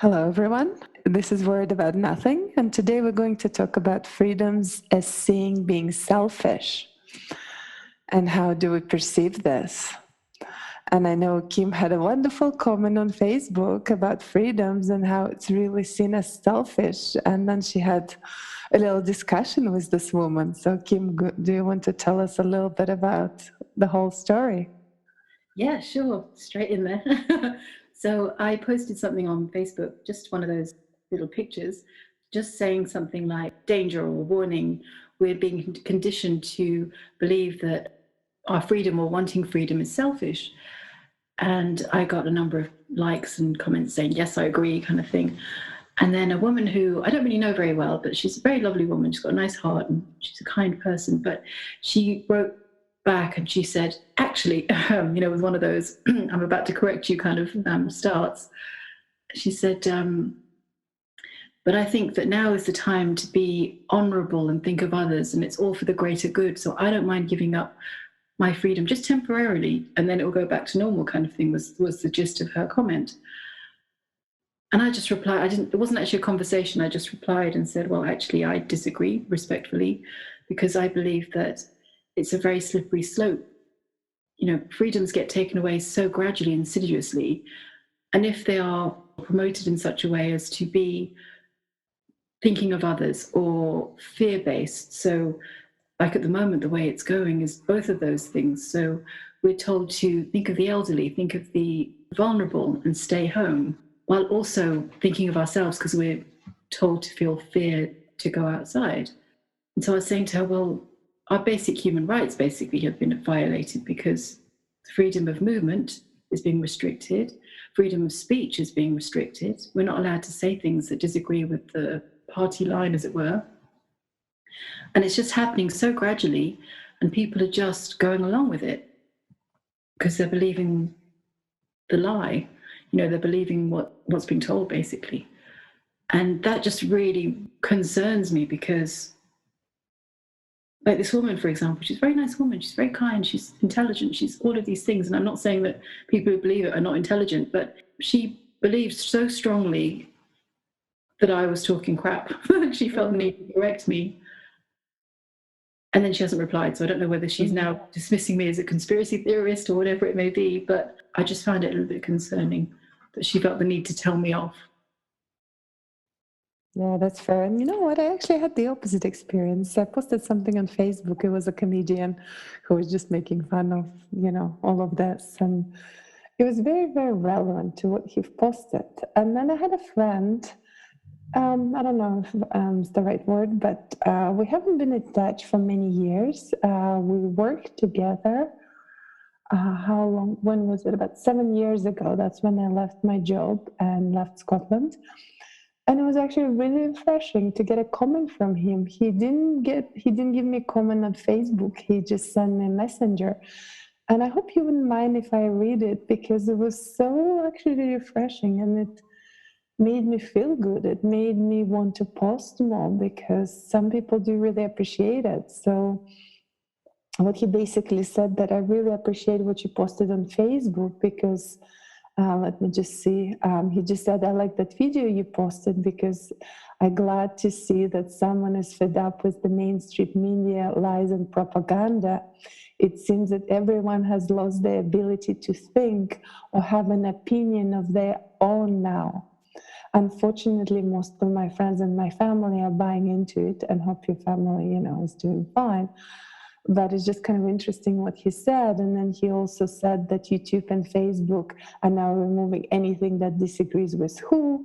Hello, everyone. This is Word About Nothing, and today we're going to talk about freedoms as seeing being selfish and how do we perceive this. And I know Kim had a wonderful comment on Facebook about freedoms and how it's really seen as selfish. And then she had a little discussion with this woman. So, Kim, do you want to tell us a little bit about the whole story? Yeah, sure. Straight in there. So I posted something on Facebook, just one of those little pictures, just saying something like danger or warning. We're being conditioned to believe that our freedom or wanting freedom is selfish. And I got a number of likes and comments saying, yes, I agree, kind of thing. And then a woman who I don't really know very well, but she's a very lovely woman. She's got a nice heart and she's a kind person. But she wrote back and she said, actually, with one of those, I'm about to correct you kind of starts. She said, but I think that now is the time to be honorable and think of others, and it's all for the greater good. So I don't mind giving up my freedom just temporarily, and then it will go back to normal kind of thing was the gist of her comment. And I just replied, it wasn't actually a conversation. I just replied and said, well, actually, I disagree respectfully, because I believe that it's a very slippery slope. Freedoms get taken away so gradually, insidiously. And if they are promoted in such a way as to be thinking of others or fear-based, so like at the moment, the way it's going is both of those things. So we're told to think of the elderly, think of the vulnerable and stay home, while also thinking of ourselves because we're told to feel fear to go outside. And so I was saying to her, well, our basic human rights basically have been violated because freedom of movement is being restricted, freedom of speech is being restricted. We're not allowed to say things that disagree with the party line, as it were. And it's just happening so gradually, and people are just going along with it because they're believing the lie. They're believing what's being told, basically. And that just really concerns me because, like this woman, for example, she's a very nice woman. She's very kind. She's intelligent. She's all of these things. And I'm not saying that people who believe it are not intelligent, but she believes so strongly that I was talking crap. She felt the need to correct me. And then she hasn't replied. So I don't know whether she's now dismissing me as a conspiracy theorist or whatever it may be. But I just found it a little bit concerning that she felt the need to tell me off. Yeah, that's fair. And you know what? I actually had the opposite experience. I posted something on Facebook. It was a comedian who was just making fun of, all of this. And it was very, very relevant to what he posted. And then I had a friend, I don't know if it's the right word, but we haven't been in touch for many years. We worked together. How long? When was it? About 7 years ago. That's when I left my job and left Scotland. And it was actually really refreshing to get a comment from him. He didn't give me a comment on Facebook. He just sent me a messenger. And I hope you wouldn't mind if I read it because it was so actually refreshing and it made me feel good. It made me want to post more because some people do really appreciate it. So what he basically said that I really appreciate what you posted on Facebook because let me just see. He just said, I like that video you posted because I'm glad to see that someone is fed up with the mainstream media lies and propaganda. It seems that everyone has lost their ability to think or have an opinion of their own now. Unfortunately, most of my friends and my family are buying into it and hope your family, is doing fine. But it's just kind of interesting what he said. And then he also said that YouTube and Facebook are now removing anything that disagrees with WHO,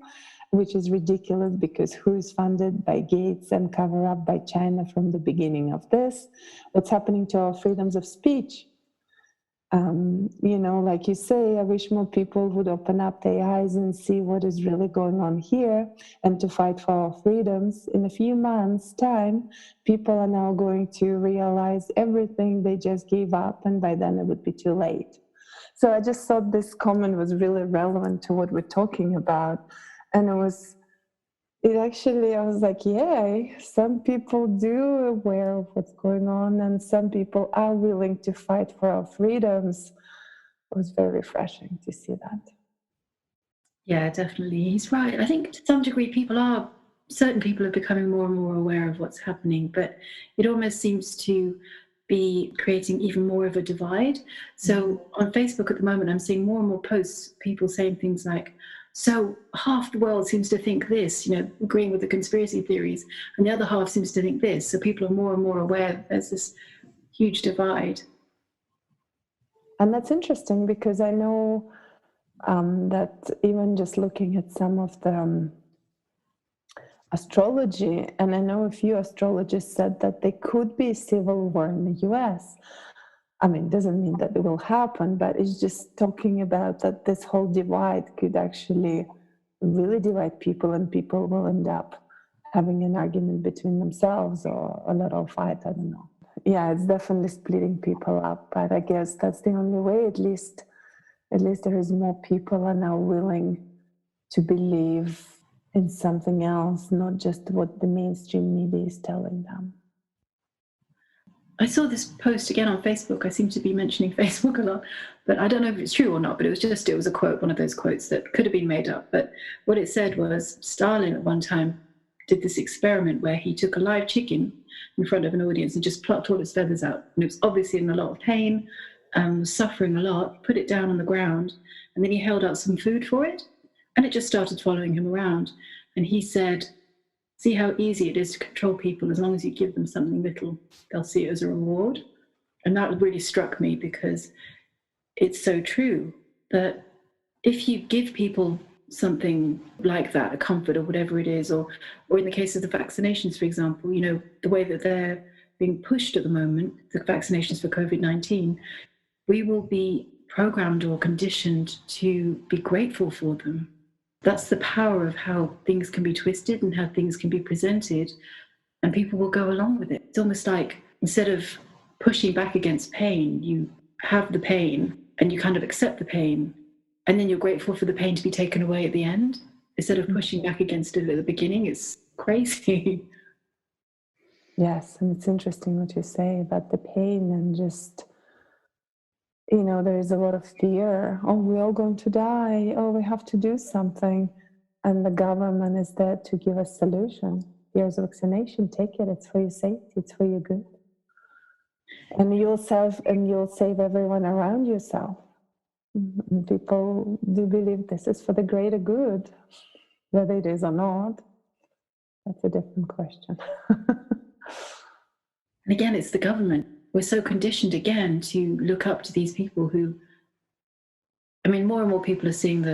which is ridiculous because WHO is funded by Gates and covered up by China from the beginning of this. What's happening to our freedoms of speech? Like you say, I wish more people would open up their eyes and see what is really going on here and to fight for our freedoms. In a few months' time, people are now going to realize everything they just gave up, and by then it would be too late. So I just thought this comment was really relevant to what we're talking about. And I was like, yeah, some people do aware of what's going on and some people are willing to fight for our freedoms. It was very refreshing to see that. Yeah, definitely. He's right. I think to some degree, certain people are becoming more and more aware of what's happening, but it almost seems to be creating even more of a divide. So on Facebook at the moment, I'm seeing more and more posts, people saying things like, so half the world seems to think this, agreeing with the conspiracy theories, and the other half seems to think this. So people are more and more aware that there's this huge divide. And that's interesting because I know that even just looking at some of the astrology, and I know a few astrologers said that there could be a civil war in the US. I mean, it doesn't mean that it will happen, but it's just talking about that this whole divide could actually really divide people, and people will end up having an argument between themselves or a little fight. I don't know. Yeah, it's definitely splitting people up, but I guess that's the only way. At least there is more people are now willing to believe in something else, not just what the mainstream media is telling them. I saw this post again on Facebook. I seem to be mentioning Facebook a lot, but I don't know if it's true or not, but it was a quote, one of those quotes that could have been made up. But what it said was Stalin at one time did this experiment where he took a live chicken in front of an audience and just plucked all its feathers out. And it was obviously in a lot of pain, suffering a lot, put it down on the ground, and then he held out some food for it, and it just started following him around. And he said, see how easy it is to control people. As long as you give them something little, they'll see it as a reward. And that really struck me because it's so true that if you give people something like that, a comfort or whatever it is, or in the case of the vaccinations, for example, the way that they're being pushed at the moment, the vaccinations for COVID-19, we will be programmed or conditioned to be grateful for them. That's the power of how things can be twisted and how things can be presented, and people will go along with it. It's almost like instead of pushing back against pain, you have the pain and you kind of accept the pain, and then you're grateful for the pain to be taken away at the end. Instead of pushing back against it at the beginning, it's crazy. Yes, and it's interesting what you say about the pain and just, there is a lot of fear. Oh, we're all going to die. Oh, we have to do something. And the government is there to give a solution. Here's a vaccination, take it. It's for your safety, it's for your good. And you'll save everyone around yourself. And people do believe this is for the greater good, whether it is or not. That's a different question. And again, it's the government. We're so conditioned again to look up to these people who, more and more people are seeing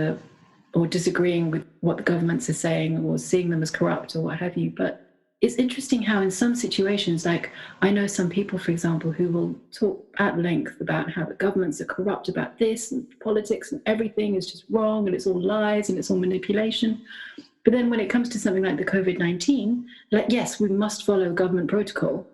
or disagreeing with what the governments are saying or seeing them as corrupt or what have you. But it's interesting how in some situations, like I know some people, for example, who will talk at length about how the governments are corrupt about this and politics and everything is just wrong and it's all lies and it's all manipulation. But then when it comes to something like the COVID-19, like, yes, we must follow government protocol.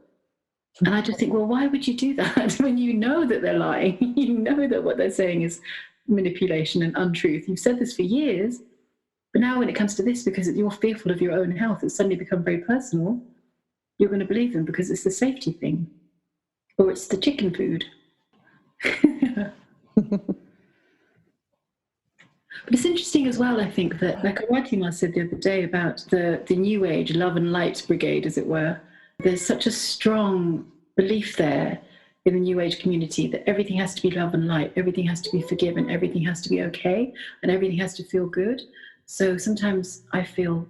And I just think, well, why would you do that when you know that they're lying? You know that what they're saying is manipulation and untruth. You've said this for years, but now when it comes to this, because you're fearful of your own health, it's suddenly become very personal. You're going to believe them because it's the safety thing, or it's the chicken food. But it's interesting as well, I think, that like Awatima said the other day about the New Age love and light brigade, as it were. There's such a strong belief there in the New Age community that everything has to be love and light, everything has to be forgiven, everything has to be okay, and everything has to feel good. So sometimes I feel,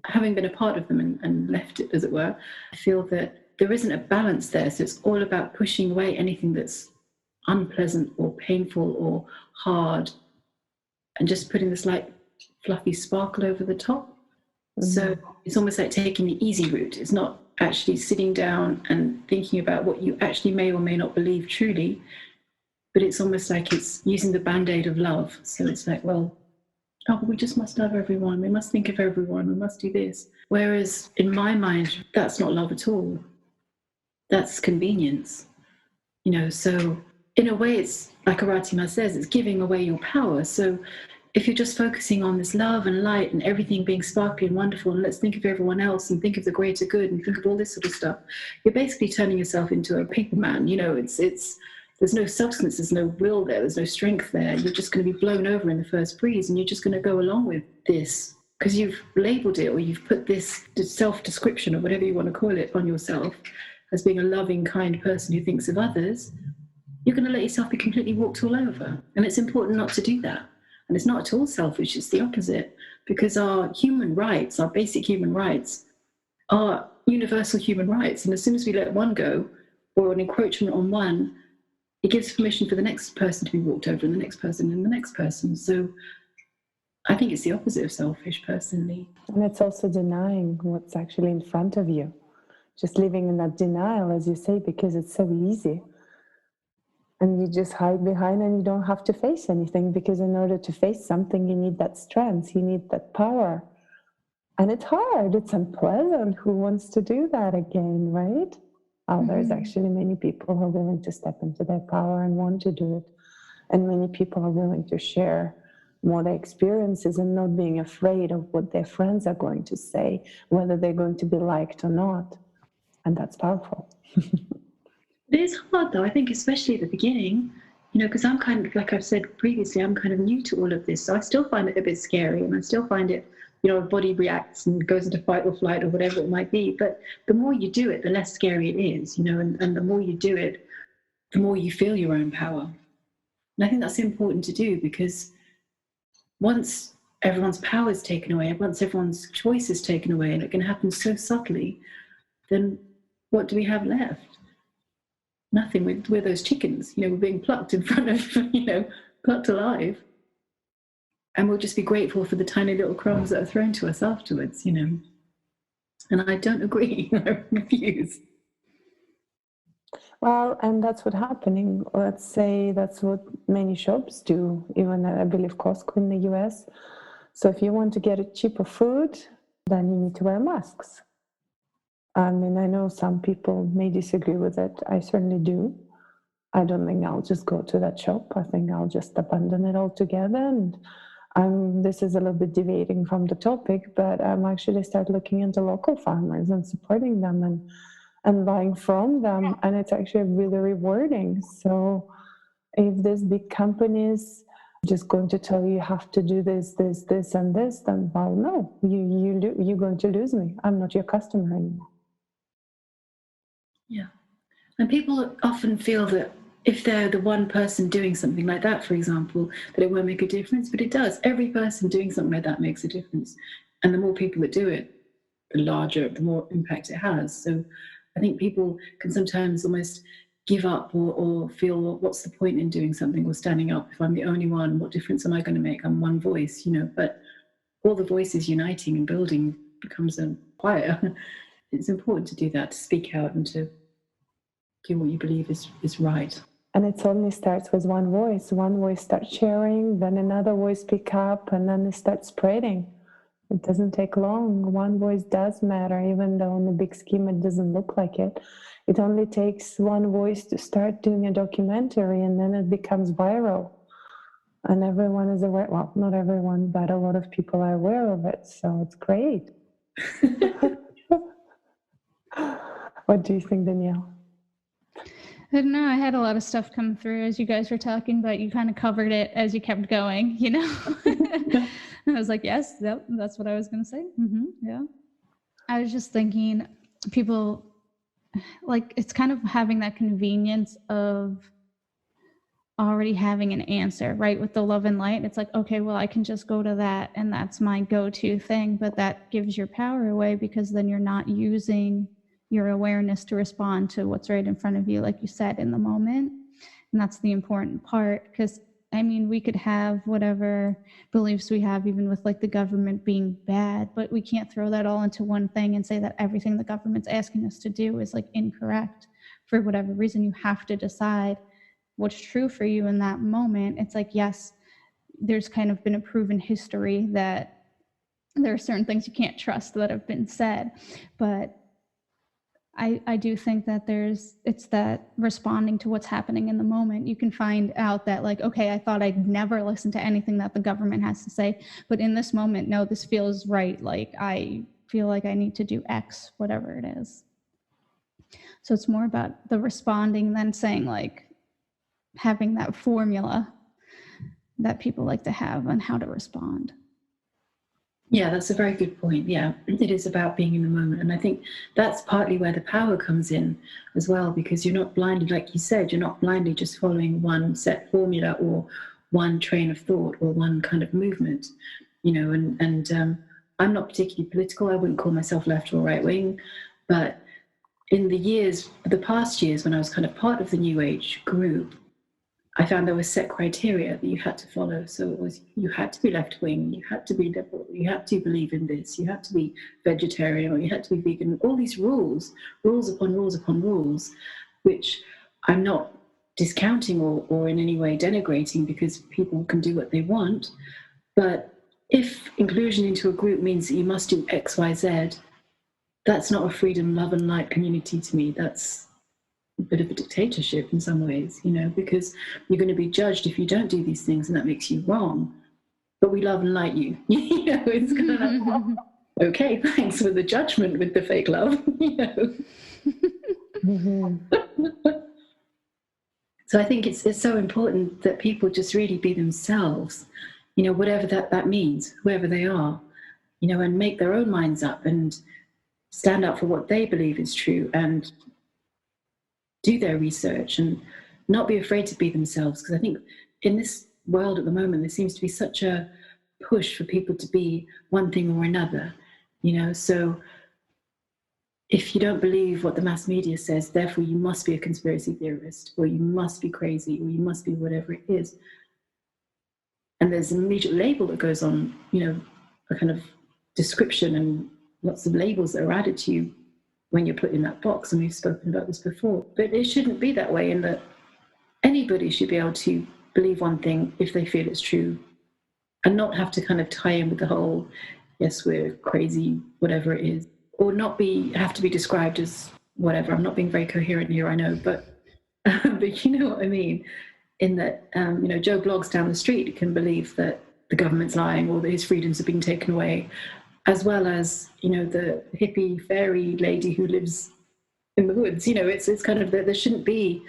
having been a part of them and left it, as it were, I feel that there isn't a balance there. So it's all about pushing away anything that's unpleasant or painful or hard and just putting this like fluffy sparkle over the top. So it's almost like taking the easy route. It's not actually sitting down and thinking about what you actually may or may not believe truly, but it's almost like it's using the Band-Aid of love. So it's like, well, we just must love everyone. We must think of everyone. We must do this. Whereas in my mind, that's not love at all. That's convenience. So in a way, it's like Aratima says, it's giving away your power. So if you're just focusing on this love and light and everything being sparkly and wonderful, and let's think of everyone else and think of the greater good and think of all this sort of stuff, you're basically turning yourself into a paper man. It's there's no substance, there's no will there, there's no strength there. You're just going to be blown over in the first breeze, and you're just going to go along with this because you've labeled it, or you've put this self-description, or whatever you want to call it, on yourself as being a loving, kind person who thinks of others. You're going to let yourself be completely walked all over. And it's important not to do that. And it's not at all selfish, it's the opposite. Because our human rights, our basic human rights, are universal human rights. And as soon as we let one go, or an encroachment on one, it gives permission for the next person to be walked over, and the next person, and the next person. So I think it's the opposite of selfish, personally. And it's also denying what's actually in front of you. Just living in that denial, as you say, because it's so easy. And you just hide behind, and you don't have to face anything, because in order to face something, you need that strength, you need that power. And it's hard, it's unpleasant. Who wants to do that again, right? Oh, there's actually many people who are willing to step into their power and want to do it. And many people are willing to share more their experiences and not being afraid of what their friends are going to say, whether they're going to be liked or not. And that's powerful. It is hard, though, I think, especially at the beginning, because I'm kind of, like I've said previously, I'm kind of new to all of this. So I still find it a bit scary, and I still find it, a body reacts and goes into fight or flight or whatever it might be. But the more you do it, the less scary it is, and the more you do it, the more you feel your own power. And I think that's important to do, because once everyone's power is taken away, once everyone's choice is taken away, and it can happen so subtly, then what do we have left? Nothing. We're those chickens, we're being plucked in front of, plucked alive. And we'll just be grateful for the tiny little crumbs that are thrown to us afterwards, And I don't agree. I refuse. Well, and that's what's happening. Let's say that's what many shops do, even I believe Costco in the US. So if you want to get a cheaper food, then you need to wear masks. I mean, I know some people may disagree with it. I certainly do. I don't think I'll just go to that shop. I think I'll just abandon it altogether. And this is a little bit deviating from the topic, but I'm actually start looking into local farmers and supporting them and buying from them. And it's actually really rewarding. So if these big companies just going to tell you have to do this, and this, then, well, no, you're going to lose me. I'm not your customer anymore. Yeah. And people often feel that if they're the one person doing something like that, for example, that it won't make a difference, but it does. Every person doing something like that makes a difference. And the more people that do it, the more impact it has. So I think people can sometimes almost give up or feel, well, what's the point in doing something or standing up? If I'm the only one, what difference am I going to make? I'm one voice, but all the voices uniting and building becomes a choir. It's important to do that, to speak out and to do what you believe is right. And it only starts with one voice. One voice starts sharing, then another voice pick up, and then it starts spreading. It doesn't take long. One voice does matter, even though in the big scheme it doesn't look like it. It only takes one voice to start doing a documentary, and then it becomes viral. And everyone is aware, well, not everyone, but a lot of people are aware of it. So it's great. What do you think, Danielle? I don't know. I had a lot of stuff come through as you guys were talking, but you kind of covered it as you kept going, And I was like, yes, that's what I was going to say. Yeah. I was just thinking people, like, it's kind of having that convenience of already having an answer, right? With the love and light, it's like, okay, well, I can just go to that and that's my go-to thing, but that gives your power away, because then you're not using your awareness to respond to what's right in front of you, like you said, in the moment. And that's the important part, because we could have whatever beliefs we have, even with like the government being bad, but we can't throw that all into one thing and say that everything the government's asking us to do is like incorrect for whatever reason. You have to decide what's true for you in that moment. It's like, yes, there's kind of been a proven history that there are certain things you can't trust that have been said, but I do think that it's that responding to what's happening in the moment. You can find out that, like, okay, I thought I'd never listen to anything that the government has to say, but in this moment, no, this feels right. Like, I feel like I need to do X, whatever it is. So it's more about the responding than saying like, having that formula that people like to have on how to respond. Yeah, that's a very good point. Yeah, it is about being in the moment. And I think that's partly where the power comes in as well, because you're not blindly, like you said, you're not blindly just following one set formula or one train of thought or one kind of movement, you know, and I'm not particularly political. I wouldn't call myself left or right wing, but in the past years when I was kind of part of the New Age group, I found there were set criteria that you had to follow. So it was, you had to be left wing, you had to be liberal, you had to believe in this, you had to be vegetarian, or you had to be vegan. All these rules upon rules upon rules, which I'm not discounting or in any way denigrating, because people can do what they want. But if inclusion into a group means that you must do X, Y, Z, that's not a freedom, love, and light community to me. That's a bit of a dictatorship in some ways, you know, because you're going to be judged if you don't do these things, and that makes you wrong. But we love and like you. You know, it's kind of like, well, okay, thanks for the judgment with the fake love, you know. So I think it's so important that people just really be themselves, you know, whatever that means, whoever they are, you know, and make their own minds up and stand up for what they believe is true and do their research and not be afraid to be themselves. Because I think in this world at the moment, there seems to be such a push for people to be one thing or another, you know. So if you don't believe what the mass media says, therefore you must be a conspiracy theorist, or you must be crazy, or you must be whatever it is. And there's an immediate label that goes on, you know, a kind of description and lots of labels that are added to you when you're put in that box. And we've spoken about this before. But it shouldn't be that way, in that anybody should be able to believe one thing if they feel it's true, and not have to kind of tie in with the whole, yes, we're crazy, whatever it is, or not have to be described as whatever. I'm not being very coherent here, I know, but you know what I mean, in that, you know, Joe Bloggs down the street can believe that the government's lying or that his freedoms have been taken away, as well as, you know, the hippie fairy lady who lives in the woods. You know, it's kind of that there shouldn't be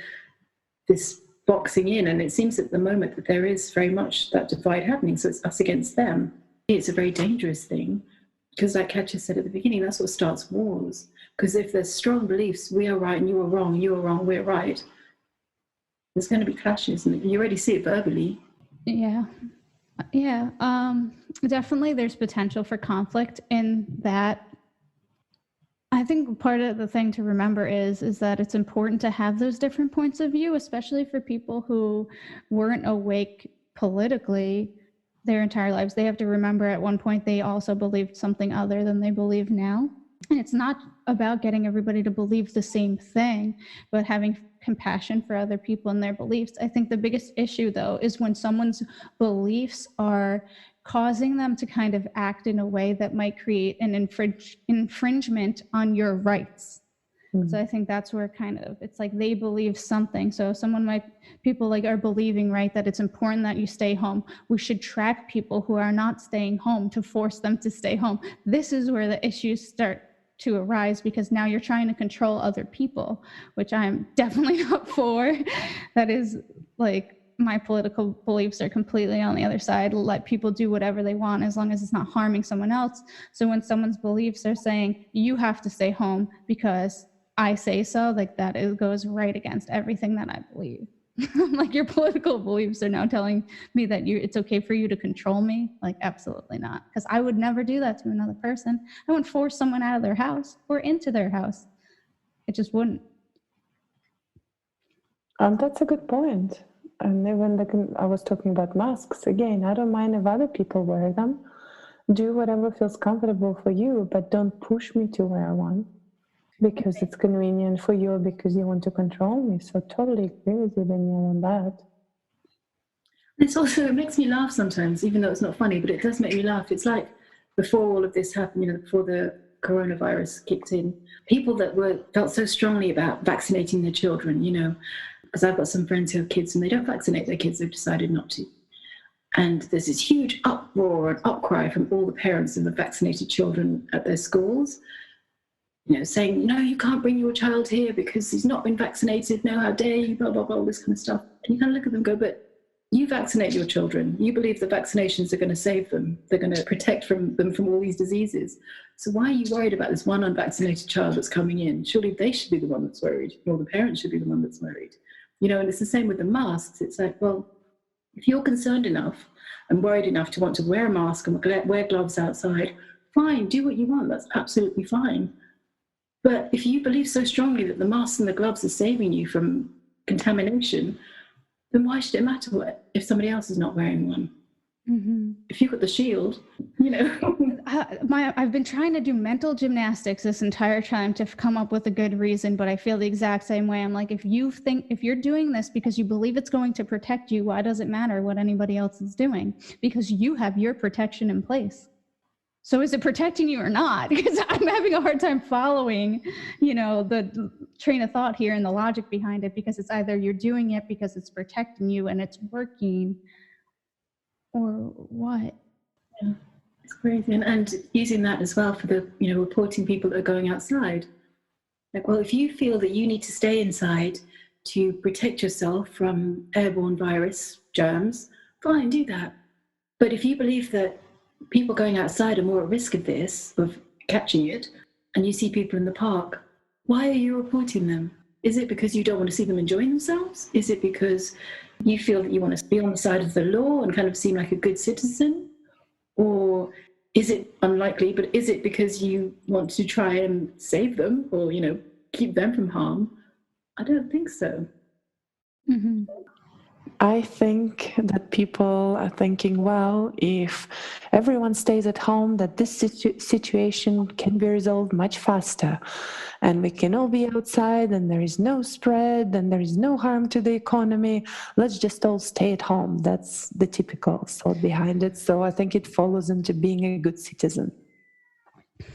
this boxing in, and it seems at the moment that there is very much that divide happening. So it's us against them. It's a very dangerous thing, because like Katya said at the beginning, that's what starts wars. Because if there's strong beliefs, we are right and you are wrong, you are wrong, we're right, there's going to be clashes, and you already see it verbally. Yeah. Definitely there's potential for conflict in that. I think part of the thing to remember is that it's important to have those different points of view, especially for people who weren't awake politically their entire lives. They have to remember at one point they also believed something other than they believe now. And it's not about getting everybody to believe the same thing, but having compassion for other people and their beliefs. I think the biggest issue, though, is when someone's beliefs are causing them to kind of act in a way that might create an infringement on your rights. So I think that's where kind of, it's like they believe something. So people like are believing, right, that it's important that you stay home. We should track people who are not staying home to force them to stay home. This is where the issues start to arise, because now you're trying to control other people, which I'm definitely not for. That is like, my political beliefs are completely on the other side. Let people do whatever they want as long as it's not harming someone else. So when someone's beliefs are saying you have to stay home because I say so, like that, it goes right against everything that I believe. Like, your political beliefs are now telling me that it's okay for you to control me. Like, absolutely not, because I would never do that to another person. I wouldn't force someone out of their house or into their house. It just wouldn't. That's a good point. And even I was talking about masks again. I don't mind if other people wear them. Do whatever feels comfortable for you, but don't push me to wear one because it's convenient for you or because you want to control me. So totally agree with you, Danielle, on that. It's also, it makes me laugh sometimes, even though it's not funny, but it does make me laugh. It's like before all of this happened, you know, before the coronavirus kicked in, people that felt so strongly about vaccinating their children, you know, because I've got some friends who have kids and they don't vaccinate their kids, they've decided not to. And there's this huge uproar and outcry from all the parents of the vaccinated children at their schools, you know, saying, no, you can't bring your child here because he's not been vaccinated. No, how dare you, blah, blah, blah, all this kind of stuff. And you kind of look at them and go, but you vaccinate your children. You believe that vaccinations are going to save them. They're going to protect them from all these diseases. So why are you worried about this one unvaccinated child that's coming in? Surely they should be the one that's worried, or the parents should be the one that's worried. And it's the same with the masks. It's like, well, if you're concerned enough and worried enough to want to wear a mask and wear gloves outside, fine, do what you want. That's absolutely fine. But if you believe so strongly that the masks and the gloves are saving you from contamination, then why should it matter if somebody else is not wearing one? Mm-hmm. If you've got the shield, I've been trying to do mental gymnastics this entire time to come up with a good reason, but I feel the exact same way. I'm like, if you're doing this because you believe it's going to protect you, why does it matter what anybody else is doing? Because you have your protection in place. So is it protecting you or not? Because I'm having a hard time following, the train of thought here and the logic behind it, because it's either you're doing it because it's protecting you and it's working, or what? Yeah, it's crazy. And using that as well for the, reporting people that are going outside. Like, well, if you feel that you need to stay inside to protect yourself from airborne virus germs, fine, do that. But if you believe that people going outside are more at risk of this, of catching it, and you see people in the park, why are you reporting them? Is it because you don't want to see them enjoying themselves? Is it because you feel that you want to be on the side of the law and kind of seem like a good citizen? Or is it unlikely, but is it because you want to try and save them or, keep them from harm? I don't think so. Mm-hmm. I think that people are thinking, well, if everyone stays at home, that this situation can be resolved much faster and we can all be outside and there is no spread and there is no harm to the economy. Let's just all stay at home. That's the typical thought behind it. So I think it follows into being a good citizen.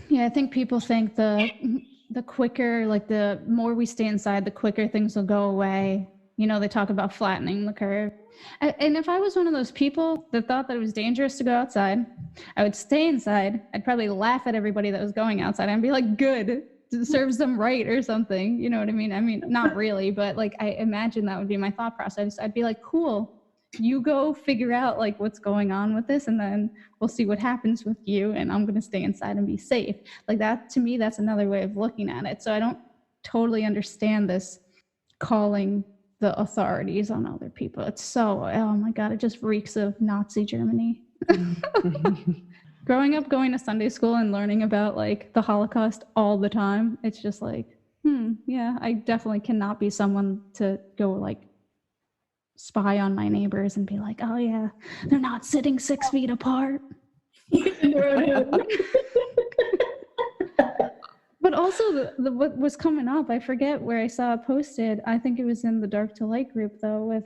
Yeah, I think people think the quicker, like the more we stay inside, the quicker things will go away. They talk about flattening the curve. And if I was one of those people that thought that it was dangerous to go outside, I would stay inside. I'd probably laugh at everybody that was going outside. I'd be like, good, serves them right or something. You know what I mean? I mean, not really, but like I imagine that would be my thought process. I'd be like, cool, you go figure out like what's going on with this, and then we'll see what happens with you, and I'm going to stay inside and be safe. Like that, to me, that's another way of looking at it. So I don't totally understand this calling the authorities on other people. It's so, oh my God, it just reeks of Nazi Germany. Growing up, going to Sunday school and learning about like the Holocaust all the time, it's just like, yeah, I definitely cannot be someone to go like spy on my neighbors and be like, oh yeah, they're not sitting 6 feet apart. But also the what was coming up, I forget where I saw it posted. I think it was in the Dark to Light group though, with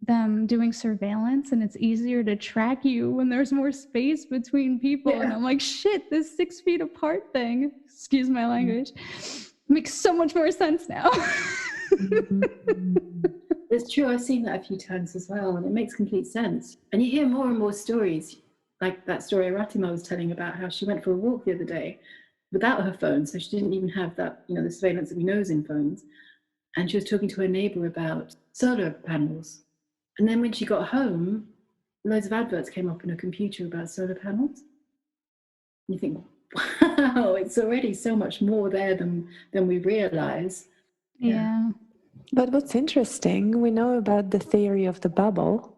them doing surveillance, and it's easier to track you when there's more space between people. Yeah. And I'm like, shit, this 6 feet apart thing, excuse my language, makes so much more sense now. It's true. I've seen that a few times as well, and it makes complete sense. And you hear more and more stories, like that story Ratima was telling about how she went for a walk the other day without her phone, so she didn't even have that, the surveillance that we know is in phones. And she was talking to her neighbor about solar panels. And then when she got home, loads of adverts came up on her computer about solar panels. And you think, wow, it's already so much more there than we realize. Yeah. But what's interesting, we know about the theory of the bubble.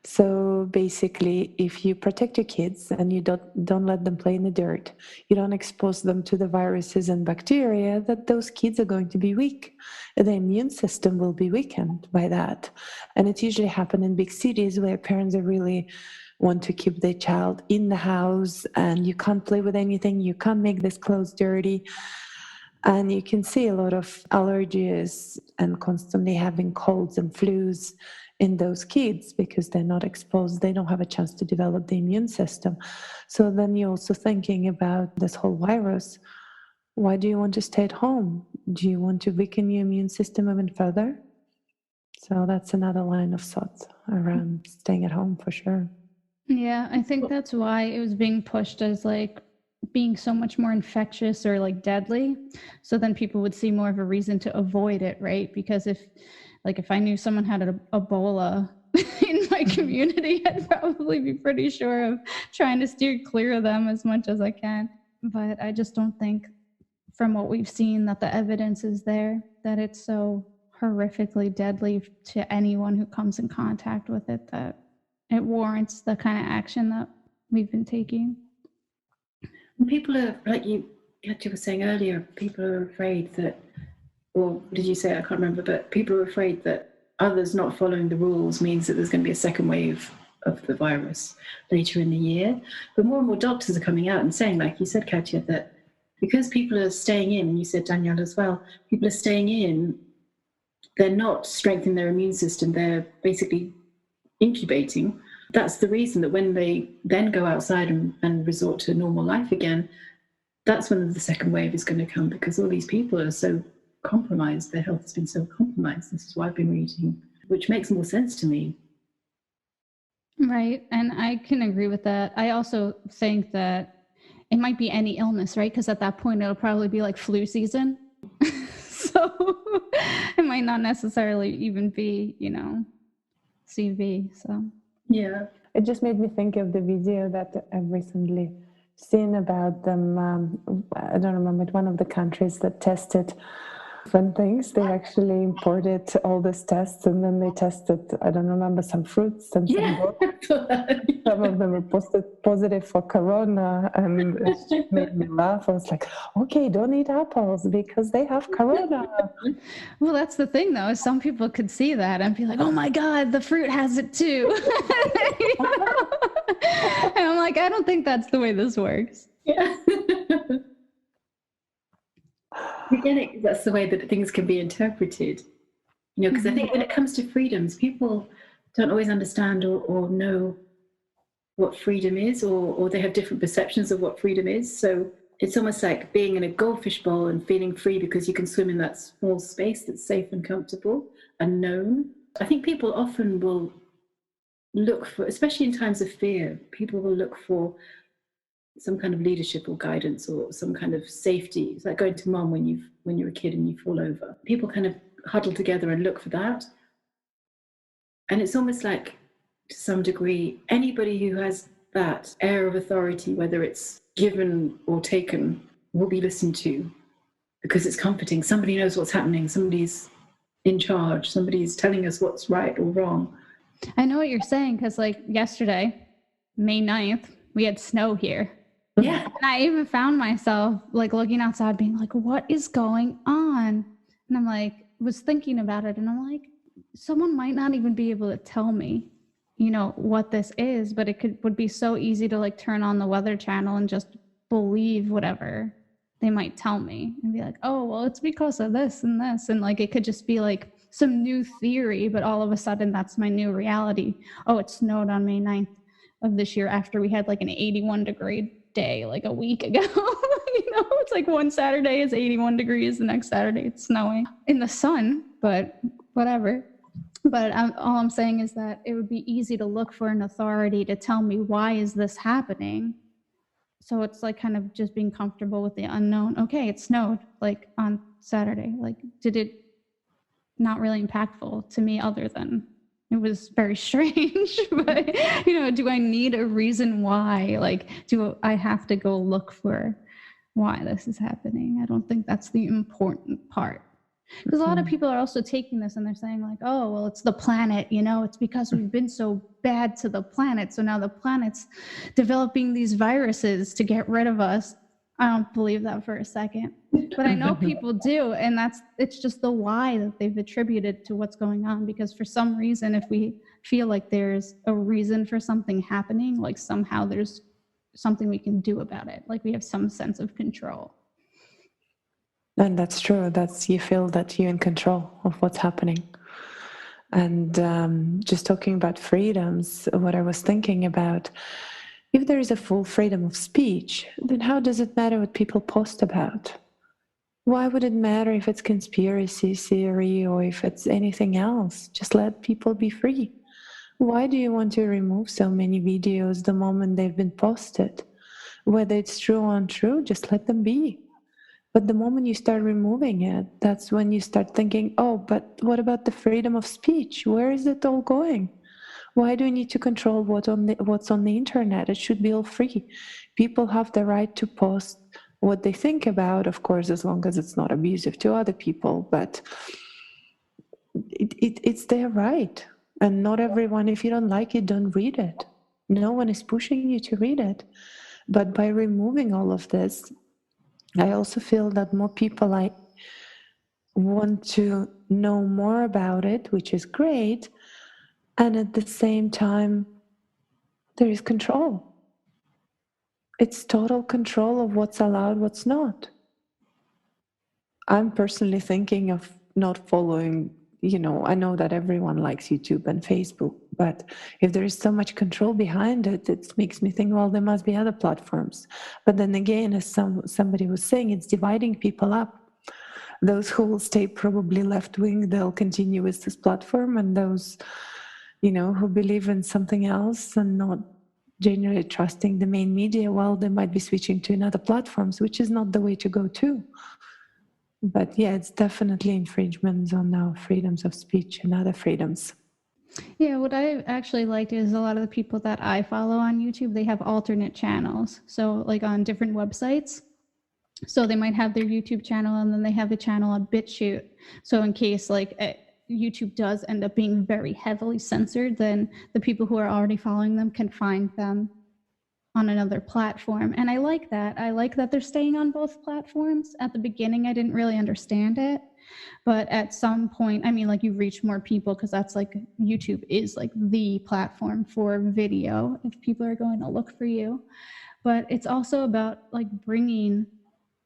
So basically, if you protect your kids and you don't let them play in the dirt, you don't expose them to the viruses and bacteria, that those kids are going to be weak. The immune system will be weakened by that. And it usually happens in big cities where parents are really want to keep their child in the house and you can't play with anything, you can't make this clothes dirty. And you can see a lot of allergies and constantly having colds and flus in those kids because they're not exposed. They don't have a chance to develop the immune system. So then you're also thinking about this whole virus. Why do you want to stay at home? Do you want to weaken your immune system even further? So that's another line of thought around staying at home for sure. Yeah, I think that's why it was being pushed as like being so much more infectious or like deadly. So then people would see more of a reason to avoid it, right? Because if Like if I knew someone had Ebola in my community, I'd probably be pretty sure of trying to steer clear of them as much as I can. But I just don't think, from what we've seen, that the evidence is there, that it's so horrifically deadly to anyone who comes in contact with it, that it warrants the kind of action that we've been taking. People are, like you were saying earlier, people are afraid that, or did you say, I can't remember, but people are afraid that others not following the rules means that there's going to be a second wave of the virus later in the year. But more and more doctors are coming out and saying, like you said, Katya, that because people are staying in, and you said, Danielle, as well, people are staying in, they're not strengthening their immune system, they're basically incubating. That's the reason that when they then go outside and resort to normal life again, that's when the second wave is going to come, because all these people are so compromised, their health has been so compromised. This is what I've been reading, which makes more sense to me. Right, and I can agree with that. I also think that it might be any illness, right? Because at that point, it'll probably be like flu season. So it might not necessarily even be, CV. So yeah, it just made me think of the video that I've recently seen about them. I don't remember, one of the countries that tested different things. They actually imported all these tests, and then they tested, I don't remember, some fruits and some books. Some of them were positive for corona, and it just made me laugh. I was like, okay, don't eat apples because they have corona. Well, that's the thing, though, is some people could see that and be like, oh my God, the fruit has it too. And I'm like, I don't think that's the way this works. Yeah. Again, that's the way that things can be interpreted. Because I think when it comes to freedoms, people don't always understand or know what freedom is, or they have different perceptions of what freedom is. So it's almost like being in a goldfish bowl and feeling free because you can swim in that small space that's safe and comfortable and known. I think people often will look for, especially in times of fear, people will look for some kind of leadership or guidance or some kind of safety. It's like going to mum when you're a kid and you fall over. People kind of huddle together and look for that. And it's almost like, to some degree, anybody who has that air of authority, whether it's given or taken, will be listened to because it's comforting. Somebody knows what's happening. Somebody's in charge. Somebody's telling us what's right or wrong. I know what you're saying, because like yesterday, May 9th, we had snow here. Yeah. And I even found myself like looking outside being like, what is going on? And I'm like, was thinking about it, and I'm like, someone might not even be able to tell me, what this is, but it would be so easy to like turn on the Weather Channel and just believe whatever they might tell me and be like, oh, well, it's because of this and this. And like, it could just be like some new theory, but all of a sudden that's my new reality. Oh, it snowed on May 9th of this year after we had like an 81-degree day like a week ago. It's like one Saturday is 81 degrees, the next Saturday it's snowing in the sun, but whatever. But all I'm saying is that it would be easy to look for an authority to tell me, why is this happening? So it's like kind of just being comfortable with the unknown. Okay, it snowed like on Saturday. Like, did it not really impactful to me other than it was very strange? But, do I need a reason why? Like, do I have to go look for why this is happening? I don't think that's the important part. Because a lot of people are also taking this and they're saying like, oh, well, it's the planet, it's because we've been so bad to the planet. So now the planet's developing these viruses to get rid of us. I don't believe that for a second, but I know people do. And it's just the why that they've attributed to what's going on. Because for some reason, if we feel like there's a reason for something happening, like somehow there's something we can do about it. Like we have some sense of control. And that's true. You feel that you're in control of what's happening. And just talking about freedoms, what I was thinking about, if there is a full freedom of speech, then how does it matter what people post about? Why would it matter if it's conspiracy theory or if it's anything else? Just let people be free. Why do you want to remove so many videos the moment they've been posted? Whether it's true or untrue, just let them be. But the moment you start removing it, that's when you start thinking, oh, but what about the freedom of speech? Where is it all going? Why do we need to control what's on the internet? It should be all free. People have the right to post what they think about, of course, as long as it's not abusive to other people, but it's their right. And not everyone, if you don't like it, don't read it. No one is pushing you to read it. But by removing all of this, I also feel that more people want to know more about it, which is great. And at the same time, there is control. It's total control of what's allowed, what's not. I'm personally thinking of not following, I know that everyone likes YouTube and Facebook, but if there is so much control behind it, it makes me think, well, there must be other platforms. But then again, as somebody was saying, it's dividing people up. Those who will stay probably left-wing, they'll continue with this platform, and those, who believe in something else and not genuinely trusting the main media, well, they might be switching to another platforms, which is not the way to go too. But yeah, it's definitely infringements on our freedoms of speech and other freedoms. Yeah, what I actually liked is a lot of the people that I follow on YouTube, they have alternate channels. So like on different websites. So they might have their YouTube channel and then they have the channel on BitChute. So in case like YouTube does end up being very heavily censored, then the people who are already following them can find them on another platform. And I like that. I like that they're staying on both platforms. At the beginning, I didn't really understand it. But at some point, I mean, like you reach more people because that's like YouTube is like the platform for video if people are going to look for you. But it's also about like bringing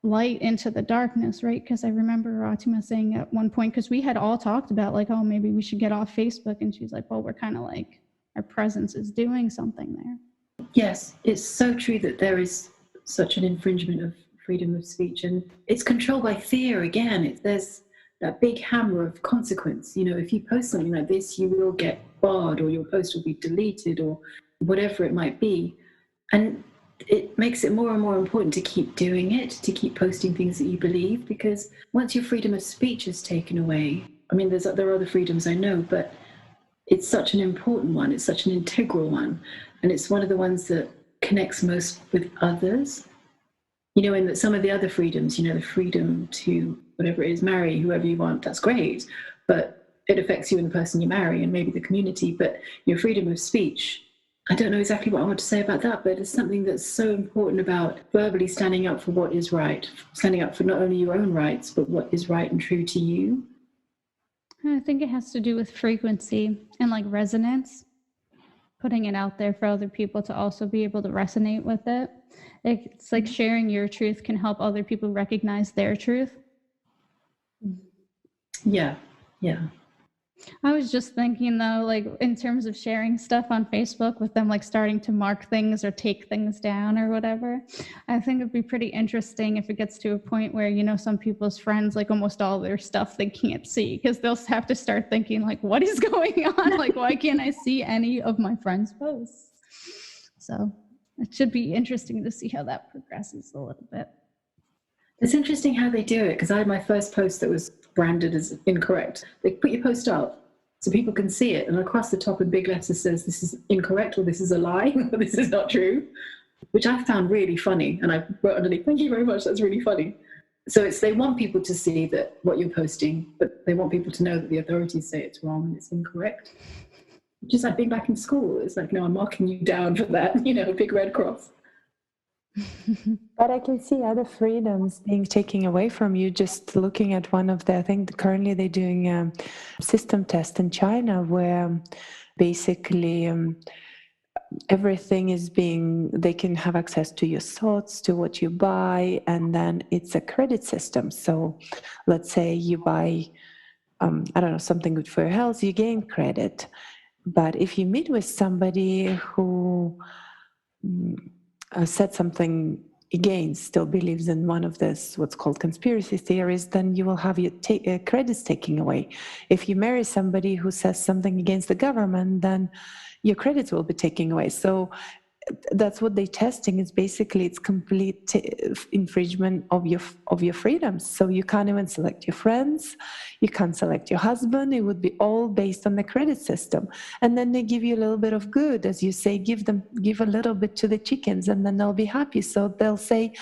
light into the darkness, right? Because I remember Ratima saying at one point, because we had all talked about like, oh, maybe we should get off Facebook. And she's like, well, we're kind of like, our presence is doing something there. Yes, it's so true that there is such an infringement of freedom of speech, and it's controlled by fear again. There's that big hammer of consequence. If you post something like this, you will get barred, or your post will be deleted, or whatever it might be. And it makes it more and more important to keep doing it, to keep posting things that you believe, because once your freedom of speech is taken away, I mean, there are other freedoms I know, but it's such an important one, it's such an integral one, and it's one of the ones that connects most with others. In that some of the other freedoms, the freedom to, whatever it is, marry whoever you want, that's great, but it affects you and the person you marry and maybe the community. But your freedom of speech, I don't know exactly what I want to say about that, but it's something that's so important about verbally standing up for what is right, standing up for not only your own rights, but what is right and true to you. I think it has to do with frequency and like resonance, putting it out there for other people to also be able to resonate with it. It's like sharing your truth can help other people recognize their truth. Yeah. I was just thinking though, like in terms of sharing stuff on Facebook with them, like starting to mark things or take things down or whatever, I think it'd be pretty interesting if it gets to a point where, some people's friends, like almost all their stuff they can't see because they'll have to start thinking like, what is going on? Like, why can't I see any of my friends' posts? So it should be interesting to see how that progresses a little bit. It's interesting how they do it, because I had my first post that was branded as incorrect. They put your post up so people can see it, and across the top in big letters says this is incorrect, or this is a lie, or this is not true, which I found really funny. And I wrote underneath, thank you very much, that's really funny. So they want people to see that what you're posting, but they want people to know that the authorities say it's wrong and it's incorrect. Just like being back in school, it's like, no, I'm marking you down for that, a big red cross. But I can see other freedoms being taken away from you. Just looking at one of I think currently they're doing a system test in China where basically everything is they can have access to your thoughts, to what you buy, and then it's a credit system. So let's say you buy, I don't know, something good for your health, you gain credit. But if you meet with somebody who said something against, still believes in one of this, what's called conspiracy theories, then you will have your credits taken away. If you marry somebody who says something against the government, then your credits will be taken away. So that's what they're testing. Is basically it's complete infringement of your freedoms. So you can't even select your friends, you can't select your husband. It would be all based on the credit system. And then they give you a little bit of good, as you say, give a little bit to the chickens, and then they'll be happy. So they'll say,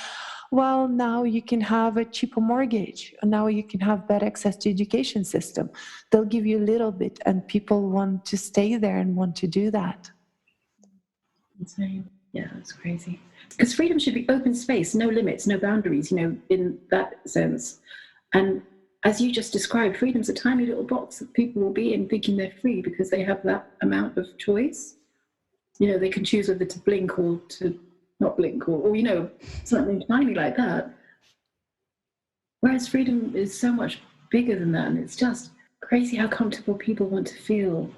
well, now you can have a cheaper mortgage, and now you can have better access to education system. They'll give you a little bit, and people want to stay there and want to do that. Insane. Yeah, that's crazy. Because freedom should be open space, no limits, no boundaries, in that sense. And as you just described, freedom's a tiny little box that people will be in thinking they're free because they have that amount of choice. They can choose whether to blink or to not blink, or something tiny like that. Whereas freedom is so much bigger than that, and it's just crazy how comfortable people want to feel.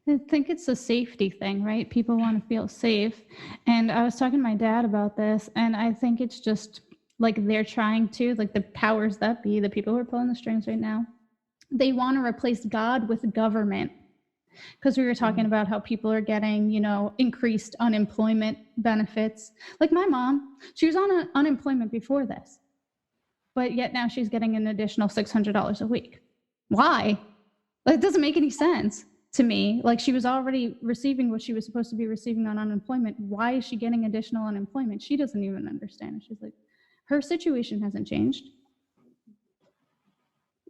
I think it's a safety thing, right? People want to feel safe. And I was talking to my dad about this, and I think it's just like they're trying to, like the powers that be, the people who are pulling the strings right now, they want to replace God with government. Because we were talking about how people are getting, increased unemployment benefits. Like my mom, she was on unemployment before this, but yet now she's getting an additional $600 a week. Why? Like, it doesn't make any sense to me. Like, she was already receiving what she was supposed to be receiving on unemployment. Why is she getting additional unemployment? She doesn't even understand it. She's like, her situation hasn't changed.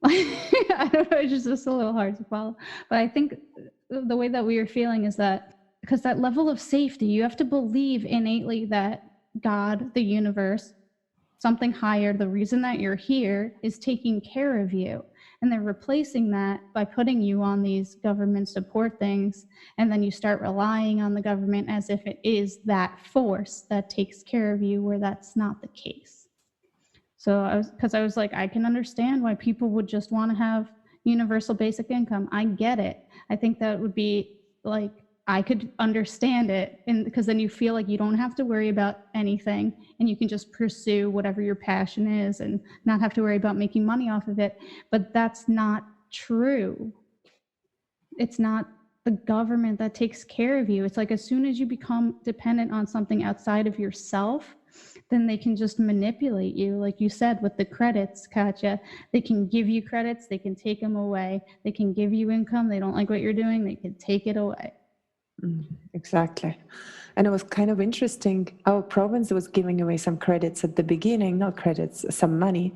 I don't know, it's just a little hard to follow. But I think the way that we are feeling is that because that level of safety, you have to believe innately that God, the universe, something higher, the reason that you're here is taking care of you. And they're replacing that by putting you on these government support things. And then you start relying on the government as if it is that force that takes care of you, where that's not the case. So I was like, I can understand why people would just want to have universal basic income. I get it. I think that would be like, I could understand it. And because then you feel like you don't have to worry about anything and you can just pursue whatever your passion is and not have to worry about making money off of it. But that's not true. It's not the government that takes care of you. It's like as soon as you become dependent on something outside of yourself, then they can just manipulate you. Like you said, with the credits, Katya, they can give you credits, they can take them away. They can give you income. They don't like what you're doing, they can take it away. Exactly. And it was kind of interesting. Our province was giving away some credits at the beginning, not credits, some money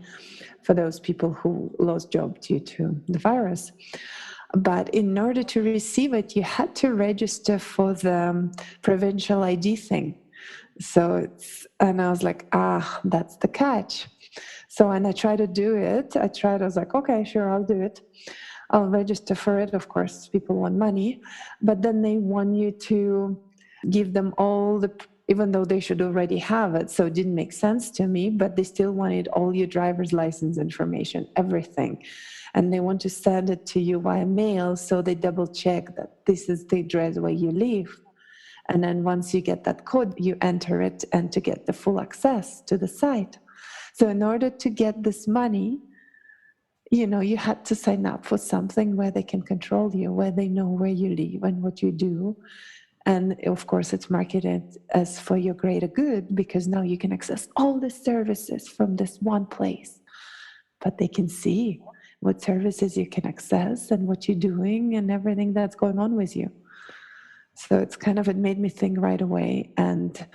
for those people who lost job due to the virus. But in order to receive it, you had to register for the provincial ID thing. So and I was like, that's the catch. So when I tried to do it, I was like, okay, sure, I'll do it. I'll register for it. Of course, people want money, but then they want you to give them even though they should already have it. So it didn't make sense to me, but they still wanted all your driver's license information, everything. And they want to send it to you via mail. So they double check that this is the address where you live. And then once you get that code, you enter it and to get the full access to the site. So in order to get this money, you had to sign up for something where they can control you, where they know where you live and what you do. And of course, it's marketed as for your greater good, because now you can access all the services from this one place. But they can see what services you can access and what you're doing and everything that's going on with you. So it made me think right away. And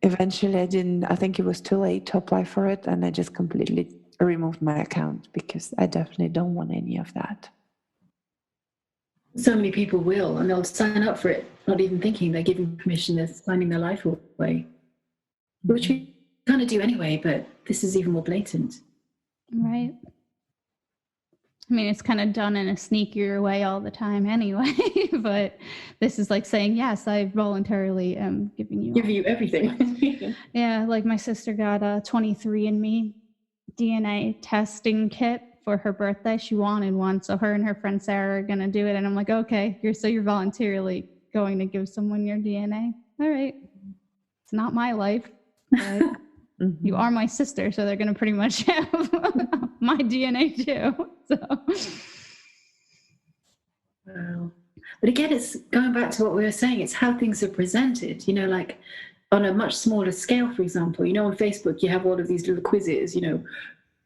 eventually I think it was too late to apply for it. And I just completely removed my account because I definitely don't want any of that. So many people will, and they'll sign up for it, not even thinking they're giving permission, they're signing their life away, which we kind of do anyway, but this is even more blatant. Right. I mean, it's kind of done in a sneakier way all the time anyway, but this is like saying, yes, I voluntarily am giving you everything. Yeah, like my sister got a 23andMe DNA testing kit for her birthday. She wanted one, so her and her friend Sarah are going to do it. And I'm like, okay, you're voluntarily going to give someone your DNA. All right. It's not my life, but you are my sister, so they're going to pretty much have my DNA too. So. Wow. But again, it's going back to what we were saying, it's how things are presented, you know, like on a much smaller scale, for example, you know, on Facebook, you have all of these little quizzes, you know,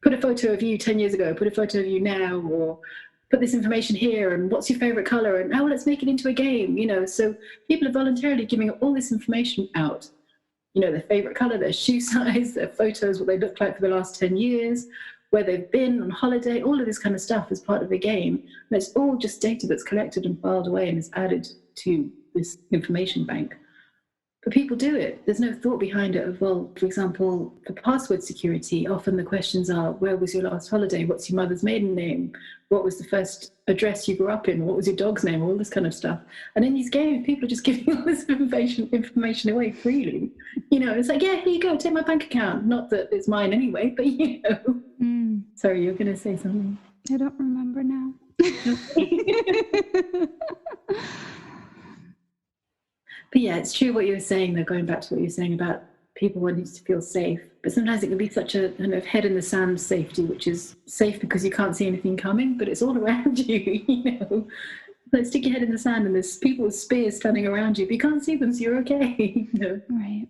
put a photo of you 10 years ago, put a photo of you now, or put this information here, and what's your favorite color, and oh, let's make it into a game, you know. So people are voluntarily giving all this information out, you know, their favorite color, their shoe size, their photos, what they look like for the last 10 years, where they've been on holiday, all of this kind of stuff is part of the game. And it's all just data that's collected and filed away and is added to this information bank. But people do it. There's no thought behind it of, well, for example, for password security, often the questions are, where was your last holiday? What's your mother's maiden name? What was the first address you grew up in? What was your dog's name? All this kind of stuff. And in these games, people are just giving all this information away freely. You know, it's like, yeah, here you go, take my bank account. Not that it's mine anyway, but you know. Sorry, you're going to say something. I don't remember now. But yeah, it's true what you were saying, though, going back to what you were saying about people wanting to feel safe. But sometimes it can be such a kind of head in the sand safety, which is safe because you can't see anything coming, but it's all around you, you know. Like, stick your head in the sand and there's people with spears standing around you, but you can't see them, so you're okay. You know? Right.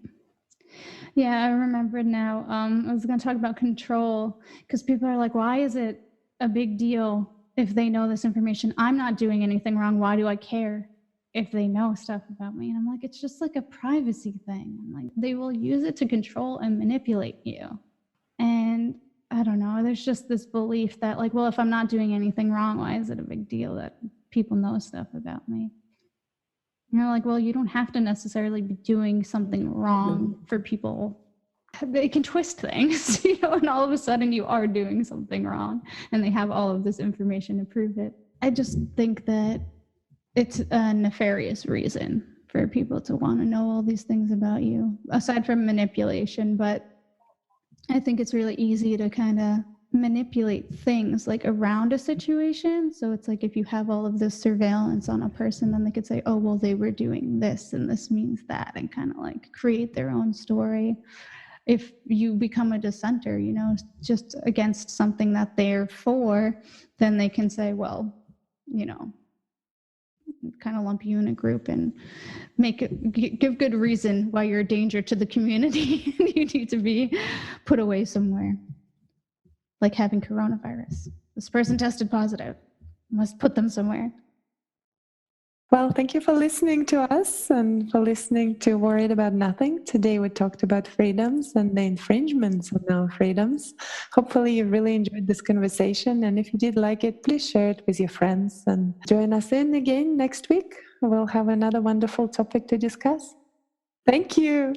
Yeah, I remember now. I was going to talk about control, because people are like, why is it a big deal if they know this information? I'm not doing anything wrong. Why do I care if they know stuff about me? And I'm like, it's just like a privacy thing. I'm like, they will use it to control and manipulate you. And I don't know, there's just this belief that, like, well, if I'm not doing anything wrong, why is it a big deal that people know stuff about me? You know, like, well, you don't have to necessarily be doing something wrong for people. They can twist things, you know, and all of a sudden you are doing something wrong and they have all of this information to prove it. I just think that it's a nefarious reason for people to want to know all these things about you, aside from manipulation. But I think it's really easy to kind of manipulate things like around a situation. So it's like, if you have all of this surveillance on a person, then they could say, oh, well, they were doing this and this means that, and kind of like create their own story. If you become a dissenter, you know, just against something that they're for, then they can say, well, you know, kind of lump you in a group and make it, give good reason why you're a danger to the community and you need to be put away somewhere. Like having coronavirus. This person tested positive. Must put them somewhere. Well, thank you for listening to us and for listening to Worried About Nothing. Today we talked about freedoms and the infringements on our freedoms. Hopefully you really enjoyed this conversation, and if you did like it, please share it with your friends and join us in again next week. We'll have another wonderful topic to discuss. Thank you.